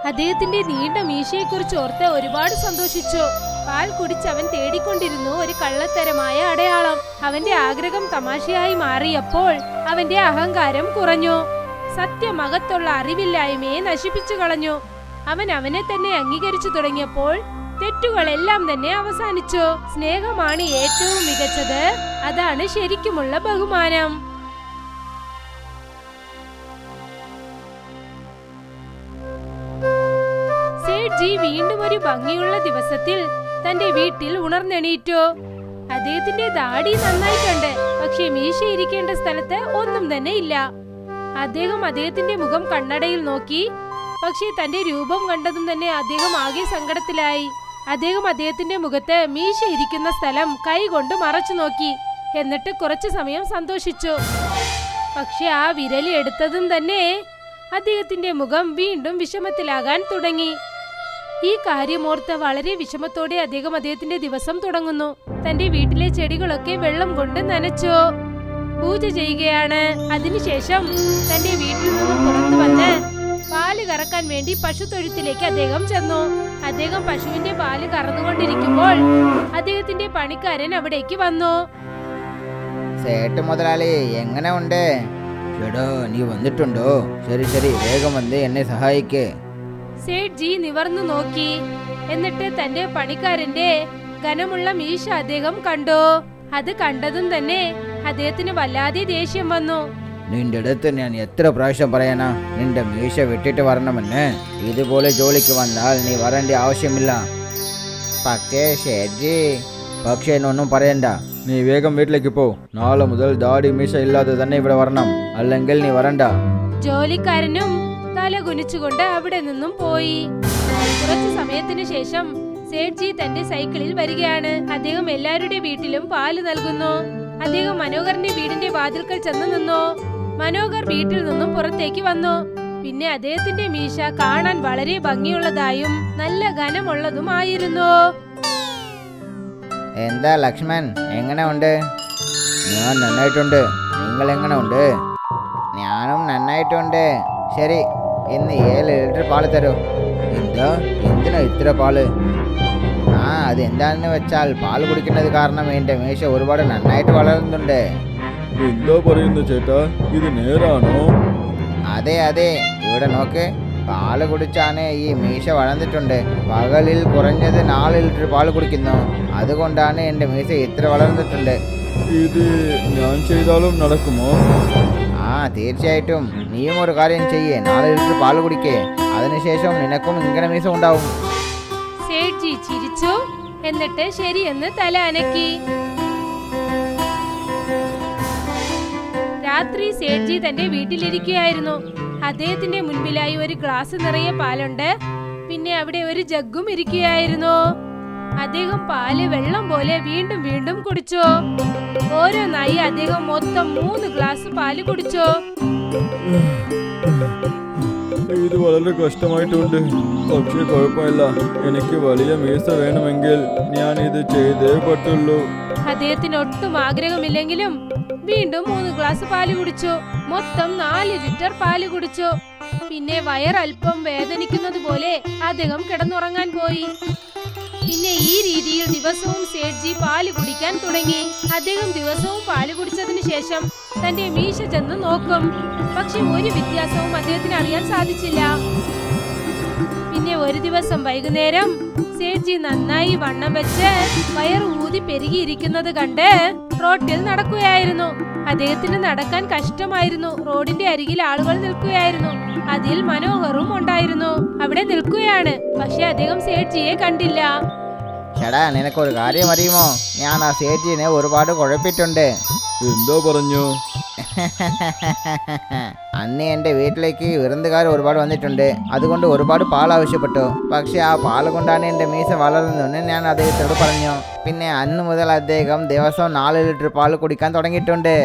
അദ്ദേഹത്തിന്റെ നീണ്ട മീശയെക്കുറിച്ച് ഓർത്ത് ഒരുപാട് സന്തോഷിച്ചു. പാൽ കുടിച്ചവൻ തേടിക്കൊണ്ടിരുന്നു ഒരു കള്ളത്തരമായ അടയാളം. അവന്റെ ആഗ്രഹം തമാശയായി മാറിയപ്പോൾ അവന്റെ അഹങ്കാരം കുറഞ്ഞു. സത്യമകത്തുള്ള അറിവില്ലായ്മയെ നശിപ്പിച്ചു കളഞ്ഞു. അവൻ അവനെ തന്നെ അംഗീകരിച്ചു തുടങ്ങിയപ്പോൾ തെറ്റുകളെല്ലാം തന്നെ അവസാനിച്ചു. സ്നേഹമാണ് ഏറ്റവും മികച്ചത്. അതാണ് ശരിക്കുമുള്ള ബഹുമാനം. സേഠ്ജി വീണ്ടും ഒരു ഭംഗിയുള്ള ദിവസത്തിൽ തന്റെ വീട്ടിൽ ഉണർന്നെണീറ്റു. അദ്ദേഹത്തിന്റെ ദാടി നന്നായിട്ടുണ്ട്, പക്ഷെ മീശ ഇരിക്കേണ്ട സ്ഥലത്ത് ഒന്നും തന്നെ ഇല്ല. അദ്ദേഹം അദ്ദേഹത്തിന്റെ മുഖം കണ്ണടയിൽ നോക്കി. പക്ഷേ തന്റെ രൂപം കണ്ടതും തന്നെ അദ്ദേഹം ആകെ സങ്കടത്തിലായി. അദ്ദേഹം അദ്ദേഹത്തിന്റെ മുഖത്ത് മീശ ഇരിക്കുന്ന സ്ഥലം കൈകൊണ്ട് മറച്ചു നോക്കി. എന്നിട്ട് കുറച്ചു സമയം സന്തോഷിച്ചു. പക്ഷെ ആ വിരലി എടുത്തതും തന്നെ അദ്ദേഹത്തിന്റെ മുഖം വീണ്ടും വിഷമത്തിലാകാൻ തുടങ്ങി. ഈ കാര്യമോർത്ത് വളരെ വിഷമത്തോടെ അദ്ദേഹം അദ്ദേഹത്തിന്റെ ദിവസം തുടങ്ങുന്നു. തന്റെ വീട്ടിലെ ചെടികളൊക്കെ വെള്ളം കൊണ്ട് നനച്ചു. പൂജ ചെയ്യുകയാണ്. അതിനുശേഷം തന്റെ വീട്ടിൽ നിന്നും പുറത്തു വന്ന് പാല് കറക്കാൻ വേണ്ടി പശുത്തൊഴുത്തിലേക്ക് അദ്ദേഹം ചെന്നു. അദ്ദേഹം പശുവിന്റെ പാല് കറന്നുകൊണ്ടിരിക്കുമ്പോൾ അദ്ദേഹത്തിന്റെ പണിക്കാരൻ അവിടേക്ക് വന്നു. സേട്ട് മുതലാളി, എങ്ങനെ ഉണ്ട്? ചേട്ടാ, നീ വന്നിട്ടുണ്ടോ? ശരി ശരി, വേഗം വന്ന് എന്നെ സഹായിക്ക്. സേഠ്ജി നിവർന്നു നോക്കി. എന്നിട്ട് തന്റെ പണിക്കാരന്റെ ഘനമുള്ള മീശ അദ്ദേഹം കണ്ടു. അത് കണ്ടതും തന്നെ അദ്ദേഹത്തിന് വല്ലാതെ ദേഷ്യം വന്നു. നിന്റെ അടുത്ത് ഞാൻ എത്ര പ്രാവശ്യം പറയാനാ നിന്റെ മീശ വെട്ടിട്ട് വരണമെന്ന്? ഇതുപോലെ ജോലിക്ക് വന്നാൽ നീ വരേണ്ട ആവശ്യമില്ല. പക്ഷേ ഷേഠ്ജി, പക്ഷേ എന്നൊന്നും പറയണ്ട. നീ വേഗം വീട്ടിലേക്ക് പോ. നാളെ മുതൽ ദാടി മീശ ഇല്ലാതെ തന്നെ ഇവിടെ വരണം, അല്ലെങ്കിൽ നീ വരണ്ട. ജോലിക്കാരനും തല കുനിച്ചുകൊണ്ട് അവിടെ നിന്നും പോയി. കുറച്ചു സമയത്തിന് ശേഷം സേഠ്ജി തന്റെ സൈക്കിളിൽ വരികയാണ്. അദ്ദേഹം എല്ലാവരുടെ വീട്ടിലും പാല് നൽകുന്നു. അദ്ദേഹം മനോഹറിന്റെ വീടിന്റെ വാതിൽക്കൽ ചെന്ന് നിന്നു. മനോഹർ വീട്ടിൽ നിന്നും പുറത്തേക്ക് വന്നു. പിന്നെ അദ്ദേഹത്തിന്റെ മീശ കാണാൻ വളരെ ഭംഗിയുള്ളതായും നല്ല ഘനമുള്ളതുമായിരുന്നു. എന്താ ലക്ഷ്മൺ, എങ്ങനെ ഉണ്ട്? ഞാൻ നന്നായിട്ടുണ്ട്. നിങ്ങൾ എങ്ങനെ ഉണ്ട്? ഞാനും നന്നായിട്ടുണ്ട്. ശരി, ഇന്ന് 7 ലിറ്റർ പാല് തരൂ. എന്താ, എന്തിനാ ഇത്ര പാല്? അതെന്താണെന്ന് വെച്ചാൽ പാൽ കുടിക്കുന്നത് കാരണം എൻ്റെ മീശ ഒരുപാട് നന്നായിട്ട് വളരുന്നുണ്ട്. എന്താ പറയുന്നു ചേട്ടാ, ഇത് നേരാണോ? അതെ അതെ, ഇവിടെ നോക്ക്. പാല് കുടിച്ചാണ് ഈ മീശ വളർന്നിട്ടുണ്ട്. പകലിൽ കുറഞ്ഞത് 4 ലിറ്റർ പാല് കുടിക്കുന്നു. അതുകൊണ്ടാണ് എൻ്റെ മീശ ഇത്ര വളർന്നിട്ടുണ്ട്. ഇത് ഞാൻ ചെയ്താലും നടക്കുമോ? തീർച്ചയായിട്ടും. നീയും ഒരു കാര്യം ചെയ്യേ, 4 ലിറ്റർ പാല് കുടിക്കേ. അതിനുശേഷം നിനക്കും ഇങ്ങനെ മീശ ഉണ്ടാവും. സേഠ്ജി ചിരിച്ചു. എന്നിട്ട് ശരിയെന്ന് തല അനക്കി. രാത്രി സേഠ്ജി തന്റെ വീട്ടിലിരിക്കുകയായിരുന്നു. അദ്ദേഹത്തിന്റെ മുൻപിലായി ഒരു ഗ്ലാസ് നിറയെ പാലുണ്ട്. പിന്നെ അവിടെ ഒരു ജഗ്ഗും ഇരിക്കുകയായിരുന്നു. അദ്ദേഹം പാല് വെള്ളം പോലെ വീണ്ടും വീണ്ടും കുടിച്ചു. ഓരോന്നായി അദ്ദേഹം മൊത്തം 3 ഗ്ലാസ് പാല് കുടിച്ചു. ഇത് വളരെ കഷ്ടമായിട്ടുണ്ട്. പക്ഷേ കുഴപ്പമില്ല, എനിക്ക് വലിയ മീശ വേണമെങ്കിൽ ഞാൻ ഇത് ചെയ്തേ പറ്റുള്ളൂ. അദ്ദേഹത്തിന് ഒട്ടും ആഗ്രഹമില്ലെങ്കിലും വീണ്ടും 3 ഗ്ലാസ് പാല് കുടിച്ചു. മൊത്തം 4 ലിറ്റർ പാല് കുടിച്ചു. പിന്നെ വയറൽപ്പം വേദനിക്കുന്നത് പോലെ അദ്ദേഹം കിടന്നുറങ്ങാൻ പോയി. പിന്നെ ഈ രീതിയിൽ ദിവസവും സേഠ്ജി പാല് കുടിക്കാൻ തുടങ്ങി. അദ്ദേഹം ദിവസവും പാല് കുടിച്ചതിന് ശേഷം തന്റെ മീശ ചെന്ന് നോക്കും. പക്ഷെ ഒരു വ്യത്യാസവും അദ്ദേഹത്തിന് അറിയാൻ സാധിച്ചില്ല. പിന്നെ ഒരു ദിവസം വൈകുന്നേരം സേഠ്ജി നന്നായി വണ്ണം വെച്ച് വയർ ഊതി പെരുകിയിരിക്കുന്നത് കണ്ട് റോഡിൽ നടക്കുകയായിരുന്നു. അദ്ദേഹത്തിന് നടക്കാൻ കഷ്ടമായിരുന്നു. റോഡിന്റെ അരികിൽ ആളുകൾ നിൽക്കുകയായിരുന്നു. അതിൽ മനോഹറും ഉണ്ടായിരുന്നു. അവിടെ നിൽക്കുകയാണ്. പക്ഷെ അദ്ദേഹം സേഠ്ജിയെ കണ്ടില്ല. ചേട്ടാ, നിനക്കൊരു കാര്യം അറിയുമോ? ഞാൻ ആ സേഠ്ജിനെ ഒരുപാട് കുഴപ്പിട്ടുണ്ട്. എന്താ പറഞ്ഞു? അന്ന് എൻ്റെ വീട്ടിലേക്ക് വിരുന്നുകാർ ഒരുപാട് വന്നിട്ടുണ്ട്. അതുകൊണ്ട് ഒരുപാട് പാൽ ആവശ്യപ്പെട്ടു. പക്ഷെ ആ പാൽ കൊണ്ടാണ് എൻ്റെ മീശ വളർന്നതെന്ന് ഞാൻ അദ്ദേഹത്തോട് പറഞ്ഞു. പിന്നെ അന്ന് മുതൽ അദ്ദേഹം ദിവസവും 4 ലിറ്റർ പാൽ കുടിക്കാൻ തുടങ്ങിയിട്ടുണ്ട്.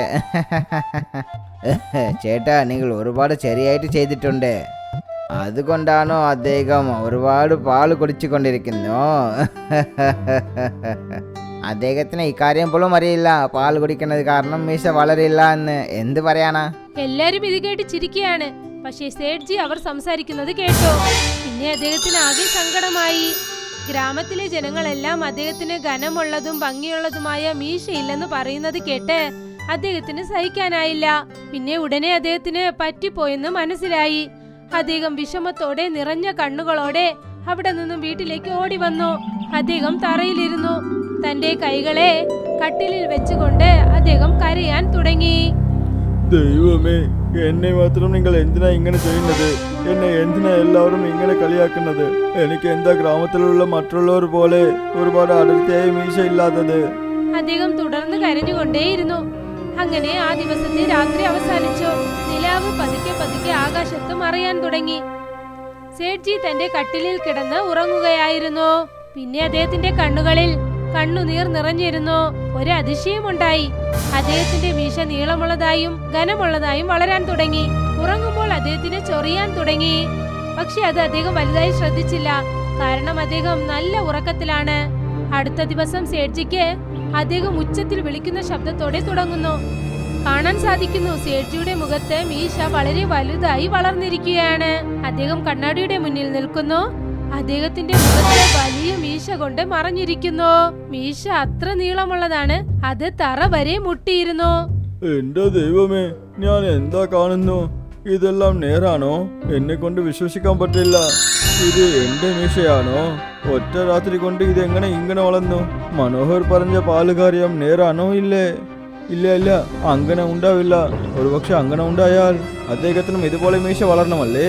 ചേട്ടാ, നിങ്ങൾ ഒരുപാട് ശരിയായിട്ട് ചെയ്തിട്ടുണ്ട്. അതുകൊണ്ടാണോ അദ്ദേഹം ഒരുപാട് പാൽ കുടിച്ചുകൊണ്ടിരിക്കുന്നു? അദ്ദേഹത്തിന് ഇക്കാര്യം പോലും അറിയില്ല. പാൽ കുടിക്കുന്നത് കാരണം മീശ വളരില്ല എന്ന്. എന്ത് പറയാനാ? എല്ലാരും ഇത് കേട്ട് ചിരിക്കുകയാണ്. പക്ഷേ സേഠ്ജി അവർ സംസാരിക്കുന്നത് കേട്ടു. പിന്നെ അദ്ദേഹത്തിന് ആകെ സങ്കടമായി. ഗ്രാമത്തിലെ ജനങ്ങളെല്ലാം അദ്ദേഹത്തിന് ഘനമുള്ളതും ഭംഗിയുള്ളതുമായ മീശയില്ലെന്ന് പറയുന്നത് കേട്ട് അദ്ദേഹത്തിന് സഹിക്കാനായില്ല. പിന്നെ ഉടനെ അദ്ദേഹത്തിന് പറ്റിപ്പോയെന്ന് മനസ്സിലായി. അദ്ദേഹം വിഷമത്തോടെ നിറഞ്ഞ കണ്ണുകളോടെ അവിടെ നിന്നും വീട്ടിലേക്ക് ഓടി വന്നു. അദ്ദേഹം തറയിലിരുന്നു. തന്റെ കൈകളെ കട്ടിലിൽ വെച്ചുകൊണ്ട് അദ്ദേഹം കരയാൻ തുടങ്ങി. ദൈവമേ, എന്നെ മാത്രം നിങ്ങൾ എന്തിനാ ഇങ്ങനെ ചെയ്യുന്നത്? എന്നെ എന്തിനാ എല്ലാവരും ഇങ്ങനെ കളിയാക്കുന്നത്? എനിക്ക് എന്താ ഗ്രാമത്തിലുള്ള മറ്റുള്ളവർ പോലെ ഒരുപാട് അടർത്തിയായ മീശ ഇല്ലാത്തത്? അദ്ദേഹം തുടർന്ന് കരഞ്ഞുകൊണ്ടേയിരുന്നു. അങ്ങനെ ആ ദിവസത്തെ രാത്രി അവസാനിച്ചു. നിലാവ് പതുക്കെ പതുക്കെ ആകാശത്ത് മറയാൻ തുടങ്ങി. സേഠ്ജി തന്റെ കട്ടിലിൽ കിടന്ന് ഉറങ്ങുകയായിരുന്നു. പിന്നെ അദ്ദേഹത്തിന്റെ കണ്ണുകളിൽ കണ്ണുനീർ നിറഞ്ഞിരുന്നു. ഒരു അതിശയമുണ്ടായി. അദ്ദേഹത്തിന്റെ മീശ നീളമുള്ളതായും ഘനമുള്ളതായും വളരാൻ തുടങ്ങി. ഉറങ്ങുമ്പോൾ അദ്ദേഹത്തിന് ചൊറിയാൻ തുടങ്ങി. പക്ഷെ അത് അദ്ദേഹം വലുതായി ശ്രദ്ധിച്ചില്ല. കാരണം അദ്ദേഹം നല്ല ഉറക്കത്തിലാണ്. അടുത്ത ദിവസം സേഠ്ജിക്ക് അദ്ദേഹം ഉച്ചത്തിൽ വിളിക്കുന്ന ശബ്ദത്തോടെ തുടങ്ങുന്നു. കാണാൻ സാധിക്കുന്നു സേഠ്ജിയുടെ മുഖത്ത് മീശ വളരെ വലുതായി വളർന്നിരിക്കുകയാണ്. അദ്ദേഹം കണ്ണാടിയുടെ മുന്നിൽ നിൽക്കുന്നു. അദ്ദേഹത്തിന്റെ മുഖത്ത് വലിയ മീശ കൊണ്ട് മറഞ്ഞിരിക്കുന്നു. മീശ അത്ര നീളമുള്ളതാണ്. അത് തറ വരെ മുട്ടിയിരുന്നു. എന്റെ ദൈവമേ, ഞാൻ എന്താ കാണുന്നു? ഇതെല്ലാം നേരാണോ? എന്നെ കൊണ്ട് വിശ്വസിക്കാൻ പറ്റില്ല. ഇത് എന്റെ മീശയാണോ? ഒറ്റ രാത്രി കൊണ്ട് ഇതെങ്ങനെ ഇങ്ങനെ വളർന്നു? മനോഹർ പറഞ്ഞ പാലുകാര്യം നേരാണോ? ഇല്ലേ, ഇല്ല ഇല്ല, അങ്ങനെ ഉണ്ടാവില്ല. ഒരുപക്ഷെ അങ്ങനെ ഉണ്ടായാൽ അദ്ദേഹത്തിനും ഇതുപോലെ മീശ വളരണമല്ലേ?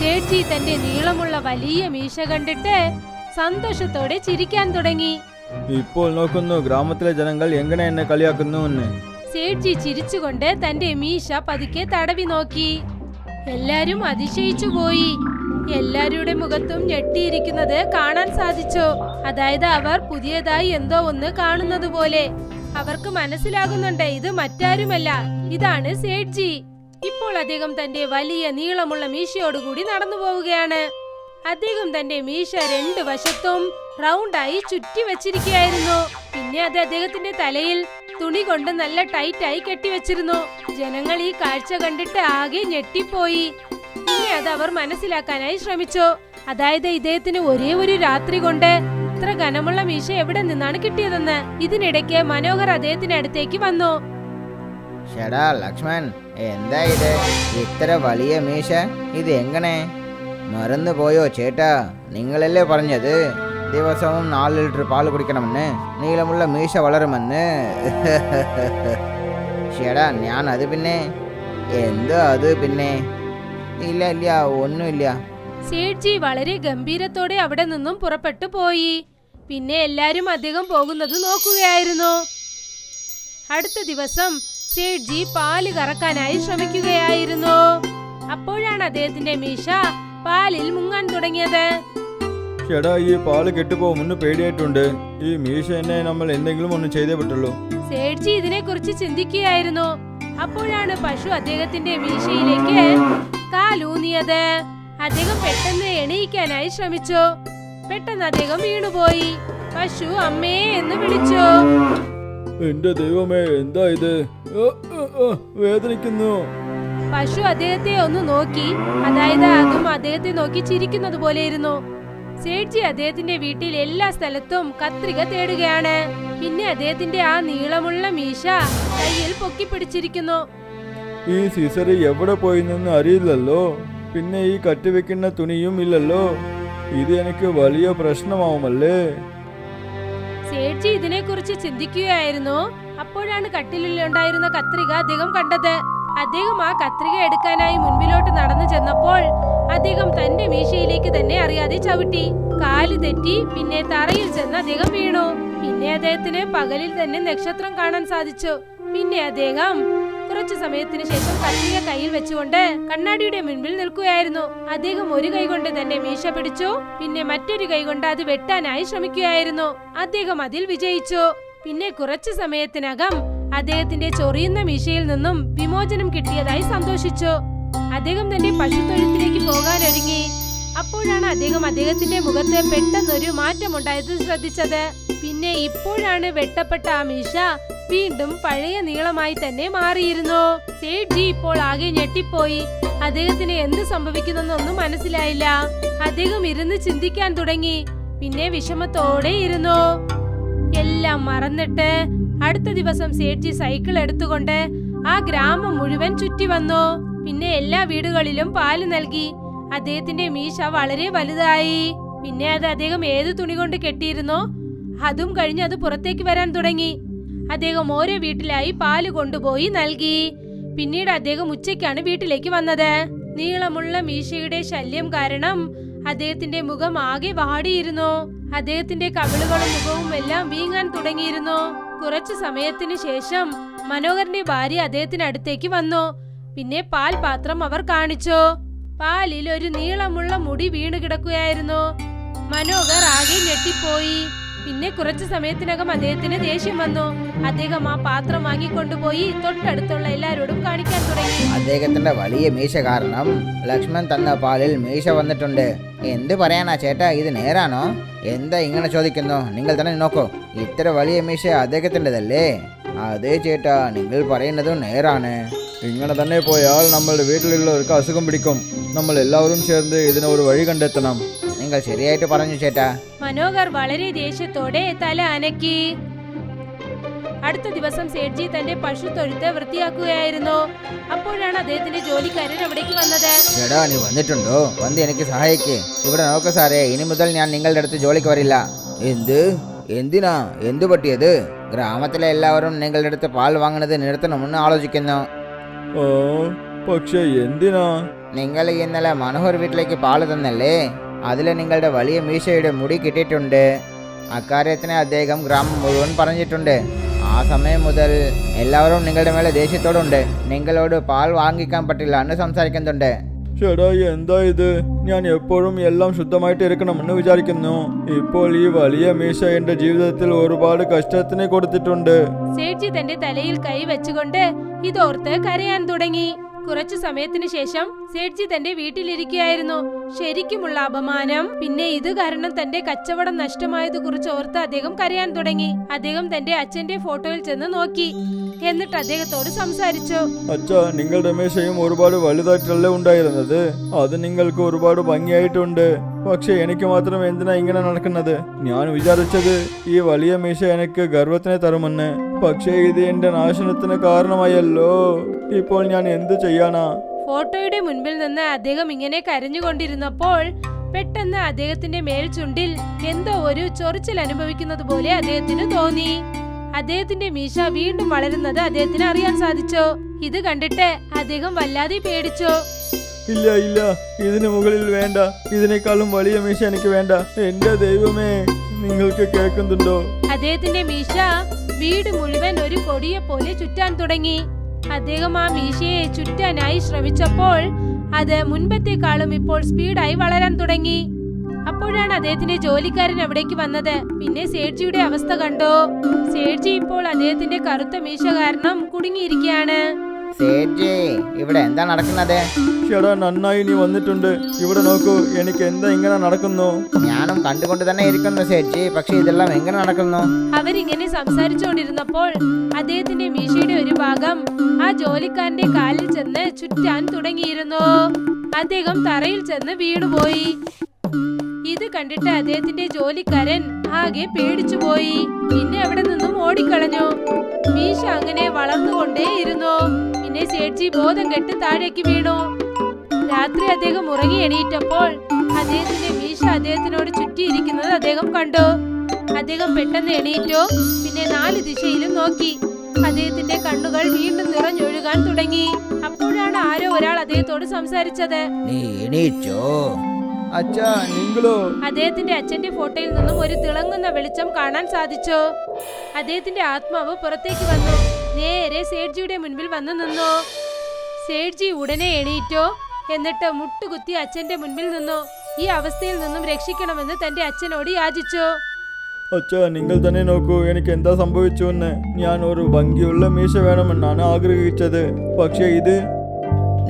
സേഠ്ജി തന്റെ നീളമുള്ള വലിയ മീശ കണ്ടിട്ട് സന്തോഷത്തോടെ ചിരിക്കാൻ തുടങ്ങി. ഇപ്പോൾ നോക്കുന്നു ഗ്രാമത്തിലെ ജനങ്ങൾ എങ്ങനെ എന്നെ കളിയാക്കുന്നു എന്ന്. സേഠ്ജി ചിരിച്ചുകൊണ്ട് തന്റെ മീശ പതുക്കെ തടവി നോക്കി. എല്ലാരും അതിശയിച്ചു പോയി. എല്ലാവരുടെ മുഖത്തും ഞെട്ടിയിരിക്കുന്നത് കാണാൻ സാധിച്ചു. അതായത് അവർ പുതിയതായി എന്തോ ഒന്ന് കാണുന്നത് പോലെ. അവർക്ക് മനസ്സിലാകുന്നുണ്ട് ഇത് മറ്റാരുമല്ല, ഇതാണ് സേഠ്ജി. ഇപ്പോൾ അദ്ദേഹം തന്റെ വലിയ നീളമുള്ള മീശയോടുകൂടി നടന്നു പോവുകയാണ്. അദ്ദേഹം തന്റെ മീശ രണ്ടു വശത്തും റൗണ്ടായി ചുറ്റി വെച്ചിരിക്കുകയായിരുന്നു. പിന്നെ അത് അദ്ദേഹത്തിന്റെ തലയിൽ തുണി കൊണ്ട് നല്ല ടൈറ്റായി കെട്ടിവെച്ചിരുന്നു. ജനങ്ങൾ ഈ കാഴ്ച കണ്ടിട്ട് ആകെ ഞെട്ടിപ്പോയി. പിന്നെ അത് അവർ മനസ്സിലാക്കാനായി ശ്രമിച്ചു. അതായത് ഇദ്ദേഹത്തിന് ഒരേ ഒരു രാത്രി കൊണ്ട് ഇത്ര ഘനമുള്ള മീശ എവിടെ നിന്നാണ് കിട്ടിയതെന്ന്. ഇതിനിടയ്ക്ക് മനോഹർ അദ്ദേഹത്തിന് അടുത്തേക്ക് വന്നു. ഷടാ ലക്ഷ്മൺ, എന്താ ഇത്? ഇത്ര വലിയ മീശ ഇത് എങ്ങനെ? മറന്നു പോയോ ചേട്ടാ? നിങ്ങളല്ലേ പറഞ്ഞത് ദിവസവും 4 ലിറ്റർ പാല് കുടിക്കണമെന്ന്, നീളമുള്ള മീശ വളരുമെന്ന്. ഷടാ, ഞാൻ അത് പിന്നെ എന്താ അത് പിന്നെ? ഇല്ല ഇല്ല, ഒന്നുമില്ല. സേഠ്ജി വളരെ ഗംഭീരത്തോടെ അവിടെ നിന്നും പുറപ്പെട്ടു പോയി. പിന്നെ എല്ലാരും അദ്ദേഹം പോകുന്നത് നോക്കുകയായിരുന്നു. അടുത്ത ദിവസം സേഠ്ജി പാല് കറക്കാനായി ശ്രമിക്കുകയായിരുന്നു. അപ്പോഴാണ് അദ്ദേഹത്തിന്റെ മീശ പാലിൽ മുങ്ങാൻ തുടങ്ങിയത്. ചേട്ടാ, ഈ പാല് കെട്ടുപോകുമെന്ന് പേടിയായിട്ടുണ്ട്. ഈ മീശ എന്നെ നമ്മൾ എന്തെങ്കിലും ഒന്ന് ചെയ്തേ പറ്റുള്ളൂ. സേഠ്ജി ഇതിനെ കുറിച്ച് ചിന്തിക്കുകയായിരുന്നു. അപ്പോഴാണ് പശു അദ്ദേഹത്തിന്റെ മീശയിലേക്ക് കാലൂന്നിയത്. അദ്ദേഹം പെട്ടെന്ന് എണീക്കാനായി ശ്രമിച്ചു. പെട്ടെന്ന് അദ്ദേഹം വീണുപോയി. പശു അമ്മേ എന്ന് വിളിച്ചു. എന്റെ ദൈവമേ, എന്താ ഇത്? വേദനിക്കുന്നു. പശു അദ്ദേഹത്തെ ഒന്ന് നോക്കി. അതായത് അതും അദ്ദേഹത്തെ നോക്കി ചിരിക്കുന്നത് പോലെയിരുന്നു. സേഠ്ജി അദ്ദേഹത്തിന്റെ വീട്ടിൽ എല്ലാ സ്ഥലത്തും കത്രിക തേടുകയാണ്. പിന്നെ അദ്ദേഹത്തിന്റെ ആ നീളമുള്ള മീശ കയ്യിൽ പൊക്കിപ്പിടിച്ചിരിക്കുന്നു. ഈ സീസറി എവിടെ പോയി നിന്ന് അറിയില്ലല്ലോ. പിന്നെ ഈ കട്ടിവെക്കുന്ന തുണിയും ഇല്ലല്ലോ. ഇത് എനിക്ക് വലിയ പ്രശ്നമാവുമല്ലേ? സേഠ്ജി ഇതിനെ കുറിച്ച് ചിന്തിക്കുകയായിരുന്നു. അപ്പോഴാണ് കട്ടിലുണ്ടായിരുന്ന കത്രിക അദ്ദേഹം കണ്ടത്. അദ്ദേഹം ആ കത്രിക എടുക്കാനായി മുൻപിലോട്ട് നടന്നു ചെന്നപ്പോൾ അദ്ദേഹം തന്റെ മീശയിലേക്ക് തന്നെ അറിയാതെ ചവിട്ടി. കാല് തെറ്റി. പിന്നെ തറയിൽ ചെന്ന് അദ്ദേഹം വീണു. പിന്നെ അദ്ദേഹത്തിന് പകലിൽ തന്നെ നക്ഷത്രം കാണാൻ സാധിച്ചു. പിന്നെ അദ്ദേഹം കുറച്ചു സമയത്തിന് ശേഷം കത്രിക കയ്യിൽ വെച്ചുകൊണ്ട് കണ്ണാടിയുടെ മുൻപിൽ നിൽക്കുകയായിരുന്നു. അദ്ദേഹം ഒരു കൈ കൊണ്ട് തന്റെ മീശ പിടിച്ചു. പിന്നെ മറ്റൊരു കൈ കൊണ്ട് അത് വെട്ടാനായി ശ്രമിക്കുകയായിരുന്നു. അദ്ദേഹം അതിൽ വിജയിച്ചു. പിന്നെ കുറച്ചു സമയത്തിനകം അദ്ദേഹത്തിന്റെ ചൊറിയുന്ന മീശയിൽ നിന്നും വിമോചനം കിട്ടിയതായി സന്തോഷിച്ചു. അദ്ദേഹം തന്റെ പശുത്തൊഴുത്തിലേക്ക് പോകാൻ ഒരുങ്ങി. അപ്പോഴാണ് അദ്ദേഹം അദ്ദേഹത്തിന്റെ മുഖത്ത് പെട്ടെന്നൊരു മാറ്റമുണ്ടായത് ശ്രദ്ധിച്ചത്. പിന്നെ ഇപ്പോഴാണ് വെട്ടപ്പെട്ട ആ മീശ വീണ്ടും പഴയ നീളമായി തന്നെ മാറിയിരുന്നു. സേഠ്ജി ഇപ്പോൾ ആകെ ഞെട്ടിപ്പോയി. അദ്ദേഹത്തിന് എന്ത് സംഭവിക്കുന്നെന്നൊന്നും മനസ്സിലായില്ല. അദ്ദേഹം ഇരുന്ന് ചിന്തിക്കാൻ തുടങ്ങി. പിന്നെ വിഷമത്തോടെ ഇരുന്നു. എല്ലാം മറന്നിട്ട് അടുത്ത ദിവസം സേഠ്ജി സൈക്കിൾ എടുത്തുകൊണ്ട് ആ ഗ്രാമം മുഴുവൻ ചുറ്റി വന്നു. പിന്നെ എല്ലാ വീടുകളിലും പാല് നൽകി. അദ്ദേഹത്തിന്റെ മീശ വളരെ വലുതായി. പിന്നെ അത് അദ്ദേഹം ഏത് തുണി കൊണ്ട് കെട്ടിയിരുന്നോ അതും കഴിഞ്ഞ് അത് പുറത്തേക്ക് വരാൻ തുടങ്ങി. അദ്ദേഹം ഓരോ വീട്ടിലായി പാല് കൊണ്ടുപോയി നൽകി. പിന്നീട് അദ്ദേഹം ഉച്ചയ്ക്കാണ് വീട്ടിലേക്ക് വന്നത്. നീളമുള്ള മീശയുടെ ശല്യം കാരണം അദ്ദേഹത്തിന്റെ മുഖം ആകെ വാടിയിരുന്നു. അദ്ദേഹത്തിന്റെ കവിളുകളും മുഖവും എല്ലാം വീങ്ങാൻ തുടങ്ങിയിരുന്നു. കുറച്ചു സമയത്തിന് ശേഷം മനോഹറിന്റെ ഭാര്യ അദ്ദേഹത്തിന് അടുത്തേക്ക് വന്നു. പിന്നെ പാൽ പാത്രം അവർ കാണിച്ചു. പാലിൽ ഒരു നീളമുള്ള മുടി വീണു കിടക്കുകയായിരുന്നു. മനോഹർ ആകെ ഞെട്ടിപ്പോയി. പിന്നെ കുറച്ചു സമയത്തിനകം അദ്ദേഹത്തിന് ദേഷ്യം വന്നു. അദ്ദേഹം ആ പാത്രം വാങ്ങിക്കൊണ്ടുപോയി തൊട്ടടുത്തുള്ള എല്ലാരോടും കാണിക്കാൻ തുടങ്ങി. അദ്ദേഹത്തിന്റെ വലിയ മീശ കാരണം ലക്ഷ്മൺ തന്ന പാലിൽ മീശ വന്നിട്ടുണ്ട്. എന്ത് പറയാനാ ചേട്ടാ, ഇത് നേരാണോ? എന്താ ഇങ്ങനെ ചോദിക്കുന്നു? നിങ്ങൾ തന്നെ നോക്കൂ, ഇത്ര വലിയ മീശ അദ്ദേഹത്തിൻ്റെതല്ലേ? അതെ ചേട്ടാ, നിങ്ങൾ പറയുന്നതും നേരാണ്. ഇങ്ങനെ തന്നെ പോയാൽ നമ്മളുടെ വീട്ടിലുള്ളവർക്ക് അസുഖം പിടിക്കും. നമ്മൾ എല്ലാവരും ചേർന്ന് ഇതിന് ഒരു വഴി കണ്ടെത്തണം. നിങ്ങൾ ശരിയായിട്ട് പറഞ്ഞു ചേട്ടാ. മനോഹർ വളരെ ദേഷ്യത്തോടെ തല അനക്കി. അടുത്ത ദിവസം സേഠ്ജി തന്റെ പശു തൊഴുത്ത് വൃത്തിയാക്കുകയായിരുന്നു. അപ്പോഴാണ് അദ്ദേഹത്തിന്റെ ജോലിക്കാരൻ അവിടേക്ക് വന്നത്. ചേട്ടാ, നീ വന്നിട്ടുണ്ടോ? വന്ന് എനിക്ക് സഹായിക്ക്. ഇവിടെ നോക്ക് സാറേ, ഇനി മുതൽ ഞാൻ നിങ്ങളുടെ അടുത്ത് ജോലിക്ക് വരില്ല. എന്തിനാ? എന്തു പറ്റിയത്? ഗ്രാമത്തിലെ എല്ലാവരും നിങ്ങളുടെ അടുത്ത് പാൽ വാങ്ങുന്നത് നിർത്തണമെന്ന് ആലോചിക്കുന്നു. പക്ഷെ എന്തിനാ? നിങ്ങൾ ഇന്നലെ മനോഹർ വീട്ടിലേക്ക് പാല് തന്നല്ലേ? അതിൽ നിങ്ങളുടെ വലിയ മീശയുടെ മുടി കിട്ടിയിട്ടുണ്ട്. അക്കാര്യത്തിന് അദ്ദേഹം ഗ്രാമം മുഴുവൻ പറഞ്ഞിട്ടുണ്ട്. ആ സമയം മുതൽ എല്ലാവരും നിങ്ങളുടെ മേലെ ദേഷ്യത്തോടുണ്ട്. നിങ്ങളോട് പാൽ വാങ്ങിക്കാൻ പറ്റില്ല എന്ന് സംസാരിക്കുന്നുണ്ട്. ചേട്ടാ, എന്താ ഇത്? ഞാൻ എപ്പോഴും എല്ലാം ശുദ്ധമായിട്ട് ഇരിക്കണമെന്ന് വിചാരിക്കുന്നു. ഇപ്പോൾ ഈ വലിയ മീശ എന്റെ ജീവിതത്തിൽ ഒരുപാട് കഷ്ടത്തിന് കൊടുത്തിട്ടുണ്ട്. സേഠ്ജി തന്റെ തലയിൽ കൈ വെച്ചുകൊണ്ട് ഇതോർത്ത് കരയാൻ തുടങ്ങി. കുറച്ചു സമയത്തിന് ശേഷം സേഠ്ജി തന്റെ വീട്ടിലിരിക്കുകയായിരുന്നു. ശരിക്കുമുള്ള അപമാനം. പിന്നെ ഇത് കാരണം തന്റെ കച്ചവടം നഷ്ടമായത് കുറിച്ച് ഓർത്ത് അദ്ദേഹം കരയാൻ തുടങ്ങി. അദ്ദേഹം തന്റെ അച്ഛന്റെ ഫോട്ടോയിൽ ചെന്ന് നോക്കി. എന്നിട്ട് അദ്ദേഹത്തോട് സംസാരിച്ചു. അച്ഛാ, നിങ്ങളുടെ മീശയും ഒരുപാട് വലുതായിട്ടല്ലേ ഉണ്ടായിരുന്നത്? അത് നിങ്ങൾക്ക് ഒരുപാട് ഭംഗിയായിട്ടുണ്ട്. പക്ഷെ എനിക്ക് മാത്രം എന്തിനാ ഇങ്ങനെ നടക്കുന്നത്? ഞാൻ വിചാരിച്ചത് ഈ വലിയ മീശ എനിക്ക് ഗർവത്തിനെ തരുമെന്ന്. പക്ഷേ ഇത് എന്റെ നാശനത്തിന് കാരണമായല്ലോ. ഇപ്പോൾ ഞാൻ എന്ത് ചെയ്യാനാ? ഫോട്ടോയുടെ മുൻപിൽ നിന്ന് അദ്ദേഹം ഇങ്ങനെ കരഞ്ഞുകൊണ്ടിരുന്നപ്പോൾ പെട്ടെന്ന് അദ്ദേഹത്തിന്റെ മേൽചുണ്ടിൽ എന്തോ ഒരു ചൊറിച്ചിൽ അനുഭവിക്കുന്നത് പോലെ അദ്ദേഹത്തിന് തോന്നി. അദ്ദേഹത്തിന്റെ മീശ വീണ്ടും വളരുന്നത് അദ്ദേഹത്തിന് അറിയാൻ സാധിച്ചു. ഇത് കണ്ടിട്ട് അദ്ദേഹം വല്ലാതെ പേടിച്ചു. ഇല്ല, ഇതിന് മുകളിൽ വേണ്ട. ഇതിനേക്കാളും വലിയ മീശ എനിക്ക് വേണ്ട. എന്റെ ദൈവമേ, നിങ്ങൾക്ക് കേൾക്കുന്നുണ്ടോ? അദ്ദേഹത്തിന്റെ മീശ വീട് മുഴുവൻ ഒരു കൊടിയെ പോലെ ചുറ്റാൻ തുടങ്ങി. അദ്ദേഹം ആ മീശയെ ചുറ്റാനായി ശ്രമിച്ചപ്പോൾ അത് മുൻപത്തെക്കാളും ഇപ്പോൾ സ്പീഡായി വളരാൻ തുടങ്ങി. അപ്പോഴാണ് അദ്ദേഹത്തിന്റെ ജോലിക്കാരൻ അവിടേക്ക് വന്നത്. പിന്നെ സേഠ്ജിയുടെ അവസ്ഥ കണ്ടോ? സേഠ്ജി ഇപ്പോൾ അദ്ദേഹത്തിന്റെ കറുത്ത മീശ കാരണം കുടുങ്ങിയിരിക്കുകയാണ്. സേഠ്ജി, ഇവിടെ എന്താ നടക്കുന്നത്? ചേട്ടാ, നന്നായി നീ വന്നിട്ടുണ്ട്. ഇവിടെ നോക്കൂ, എനിക്ക് എന്താ ഇങ്ങനെ നടക്കുന്നു? ഞാനും കണ്ടുകൊണ്ട് തന്നെ ഇരിക്കുന്നു സേഠ്ജി. പക്ഷെ ഇതെല്ലാം എങ്ങനെ നടക്കുന്നു? അവരിങ്ങനെ സംസാരിച്ചുകൊണ്ടിരുന്നപ്പോൾ അദ്ദേഹത്തിന്റെ മീശയുടെ ഒരു ഭാഗം ആ ജോലിക്കാരന്റെ കാലിൽ ചെന്ന് ചുറ്റാൻ തുടങ്ങിയിരുന്നു. അദ്ദേഹം തറയിൽ ചെന്ന് വീണുപോയി. ഇത് കണ്ടിട്ട് അദ്ദേഹത്തിന്റെ ജോലിക്കാരൻ ആകെ പേടിച്ചുപോയി. പിന്നെ അവിടെ നിന്നും ഓടിക്കളഞ്ഞു. മീശ അങ്ങനെ വളർന്നുകൊണ്ടേയിരുന്നു. പിന്നെ സേഠ്ജി ബോധം കെട്ട് താഴേക്ക് വീണു. രാത്രി അദ്ദേഹം ഉറങ്ങി എണീറ്റപ്പോൾ അദ്ദേഹത്തിന്റെ മീശ അദ്ദേഹത്തിനോട് ചുറ്റിയിരിക്കുന്നത് അദ്ദേഹം കണ്ടു. അദ്ദേഹം പെട്ടെന്ന് എണീറ്റു. പിന്നെ 4 ദിശയിലും നോക്കി. അദ്ദേഹത്തിന്റെ കണ്ണുകൾ വീണ്ടും നിറഞ്ഞൊഴുകാൻ തുടങ്ങി. അപ്പോഴാണ് ആരോ ഒരാൾ അദ്ദേഹത്തോട് സംസാരിച്ചത്. നീ എണീറ്റോ? അച്ഛാ, നിങ്ങളോ? അദ്ദേഹത്തിന്റെ അച്ഛന്റെ ഫോട്ടോയിൽ നിന്നും ഒരു തിളങ്ങുന്ന വെളിച്ചം കാണാൻ സാധിച്ചു. അദ്ദേഹത്തിന്റെ ആത്മാവ് പുറത്തേക്ക് വന്നു. നേരെ സേഠ്ജിയുടെ മുൻപിൽ വന്നു നിന്നു. സേഠ്ജി ഉടനെ എണീറ്റു. എന്നിട്ട് മുട്ടുകുത്തി അച്ഛന്റെ മുൻപിൽ നിന്നു. ഈ അവസ്ഥയിൽ നിന്നും രക്ഷിക്കണമെന്ന് തന്റെ അച്ഛനോട് യാചിച്ചു. അച്ഛാ, നിങ്ങൾ തന്നെ നോക്കൂ, എനിക്ക് എന്താ സംഭവിച്ചു എന്ന്. ഞാൻ ഒരു ഭംഗിയുള്ള മീശ വേണമെന്നാണ് ആഗ്രഹിച്ചത്. പക്ഷേ ഇത്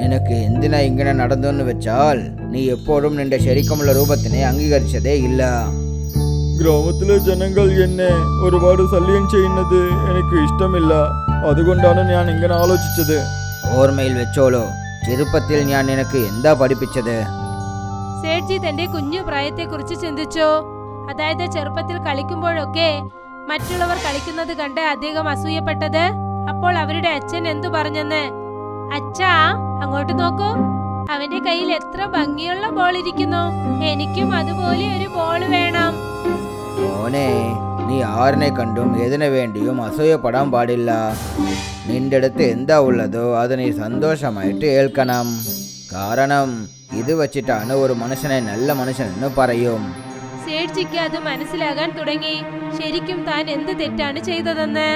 നിനക്ക് എന്തിനാ ഇങ്ങനെ നടന്നെന്ന് വെച്ചാൽ നീ എപ്പോഴും നിന്റെ ശരിക്കുമുള്ള രൂപത്തിനെ അംഗീകരിച്ചതേ ഇല്ല. ഗ്രാമത്തിലെ ജനങ്ങൾ എന്നെ ഒരുപാട് ശല്യം ചെയ്യുന്നത് എനിക്ക് ഇഷ്ടമില്ല. അതുകൊണ്ടാണ് ഞാൻ ഇങ്ങനെ ആലോചിച്ചത്. ഓർമ്മയിൽ വെച്ചോളൂ, ചെറുപ്പത്തിൽ ഞാൻ നിനക്ക് എന്താ പഠിപ്പിച്ചത്? സേഠ്ജി തന്റെ കുഞ്ഞു പ്രായത്തെക്കുറിച്ച് ചിന്തിച്ചു. അതായത് ചെറുപ്പത്തിൽ കളിക്കുമ്പോഴൊക്കെ മറ്റുള്ളവർ കളിക്കുന്നത് കണ്ട് അദ്ദേഹം അസൂയപ്പെട്ടത്. അപ്പോൾ അവരുടെ അച്ഛൻ എന്തു പറഞ്ഞെന്ന്? അച്ഛാ, അങ്ങോട്ട് നോക്കൂ, അവന്റെ കയ്യിൽ എത്ര ഭംഗിയുള്ള ബോൾ ഇരിക്കുന്നു, എനിക്കും അതുപോലെ ഒരു ബോൾ വേണം. മോനെ, നീ ആരിനെ കണ്ടും ഏതിനു വേണ്ടിയും അസൂയപ്പെടാൻ പാടില്ല. നിന്റെ അടുത്ത് എന്താ ഉള്ളതോ അത് നീ സന്തോഷമായിട്ട് ഏൽക്കണം. കാരണം ഇത് വച്ചിട്ടാണ് ഒരു മനുഷ്യനെ നല്ല മനുഷ്യനെന്ന് പറയും. സേഠ്ജിക്ക് അത് മനസ്സിലാകാൻ തുടങ്ങി, ശരിക്കും താൻ എന്ത് തെറ്റാണ് ചെയ്തതെന്ന്.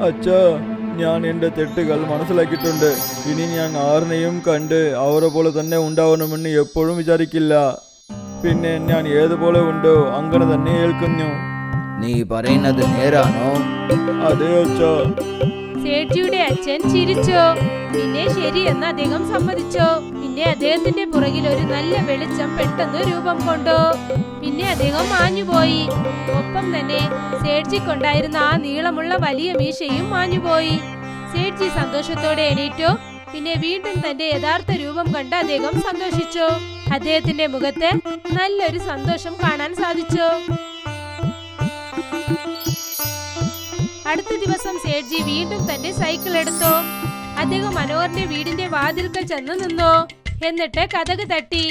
അച്ഛാ, ഞാൻ എൻ്റെ തെറ്റുകൾ മനസ്സിലാക്കിയിട്ടുണ്ട്. ഇനി ഞാൻ ആരിനെയും കണ്ട് അവരെ പോലെ തന്നെ ഉണ്ടാവണമെന്ന് എപ്പോഴും വിചാരിക്കില്ല. പിന്നെ ഞാൻ ഏതുപോലെ ഉണ്ടോ അങ്ങനെ തന്നെ ഏൽക്കുന്നു. നീ പറയുന്നത് നേരാണോ? അതെ അച്ഛാ. സേഠ്ജിയുടെ അച്ഛൻ ചിരിച്ചു. പിന്നെ ശരിയെന്ന് അദ്ദേഹം സമ്മതിച്ചു. പിന്നെ അദ്ദേഹത്തിന്റെ പുറകിൽ ഒരു നല്ല വെളിച്ചം പെട്ടെന്ന് രൂപം കൊണ്ടു. പിന്നെ അദ്ദേഹം മാഞ്ഞുപോയി. ഒപ്പം തന്നെ സേഠ്ജിക്കുണ്ടായിരുന്ന ആ നീളമുള്ള വലിയ മീശയും മാഞ്ഞുപോയി. സേഠ്ജി സന്തോഷത്തോടെ എണീറ്റു. പിന്നെ വീണ്ടും തന്റെ യഥാർത്ഥ രൂപം കണ്ട് അദ്ദേഹം സന്തോഷിച്ചു. അദ്ദേഹത്തിന്റെ മുഖത്ത് നല്ലൊരു സന്തോഷം കാണാൻ സാധിച്ചു. അടുത്ത ദിവസം സേഠ്ജി വീണ്ടും തന്റെ സൈക്കിൾ എടുത്തു. അദ്ദേഹം മനോഹറിന്റെ വീടിന്റെ വാതിൽക്കൽ ചെന്ന് നിന്നു. എന്നിട്ട് കതക് തട്ടി.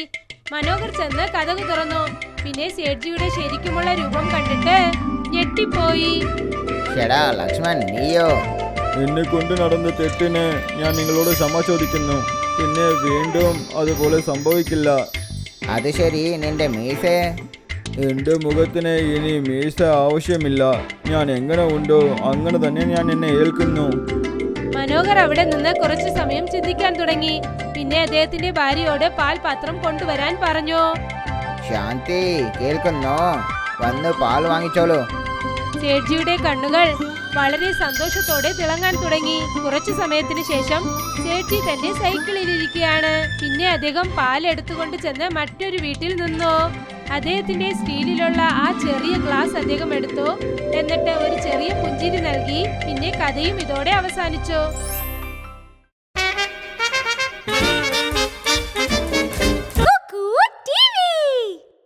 മനോഹർ ചെന്ന് കതക് തുറന്നു. പിന്നെ സേഠ്ജിയുടെ ശരിക്കുമുള്ള രൂപം കണ്ടിട്ട് ഞെട്ടിപ്പോയി. ഷെടാ ലക്ഷ്മൺ, നീയോ? എന്നെ കൊണ്ട് നടന്ന തെറ്റിന് ഞാൻ നിങ്ങളോട് ക്ഷമ ചോദിക്കുന്നു. പിന്നെ വീണ്ടും അതുപോലെ സംഭവിക്കില്ല. അത് ശരി, നിന്റെ മീശേ? എൻ്റെ മുഖത്തിന് ഇനി മീശ ആവശ്യമില്ല. ഞാൻ എങ്ങനെ ഉണ്ടോ അങ്ങനെ തന്നെ ഞാൻ എന്നെ ഏൽക്കുന്നു. മനോഹർ അവിടെ നിന്ന് കുറച്ചു സമയം ചിന്തിക്കാൻ തുടങ്ങി. പിന്നെ അദ്ദേഹത്തിന്റെ ഭാര്യയോട് പാൽപാത്രം കൊണ്ടുവരാൻ പറഞ്ഞു. ശാന്തി, കേൾക്കുന്നോ? വന്ന് പാൽ വാങ്ങിച്ചോളൂ. സേഠ്ജിയുടെ കണ്ണുകൾ വളരെ സന്തോഷത്തോടെ തിളങ്ങാൻ തുടങ്ങി. കുറച്ചു സമയത്തിന് ശേഷം സേഠ്ജി തന്റെ സൈക്കിളിൽ ഇരിക്കുകയാണ്. പിന്നെ അദ്ദേഹം പാൽ എടുത്തുകൊണ്ട് ചെന്ന് മറ്റൊരു വീട്ടിൽ നിന്നു. അദ്ദേഹത്തിന്റെ സ്റ്റീലിലുള്ള ആ ചെറിയ ഗ്ലാസ് അദ്ദേഹം എടുത്തു. എന്നിട്ട് ഒരു ചെറിയ പുഞ്ചിരി നൽകി. പിന്നെ കഥയും ഇതോടെ അവസാനിച്ചു.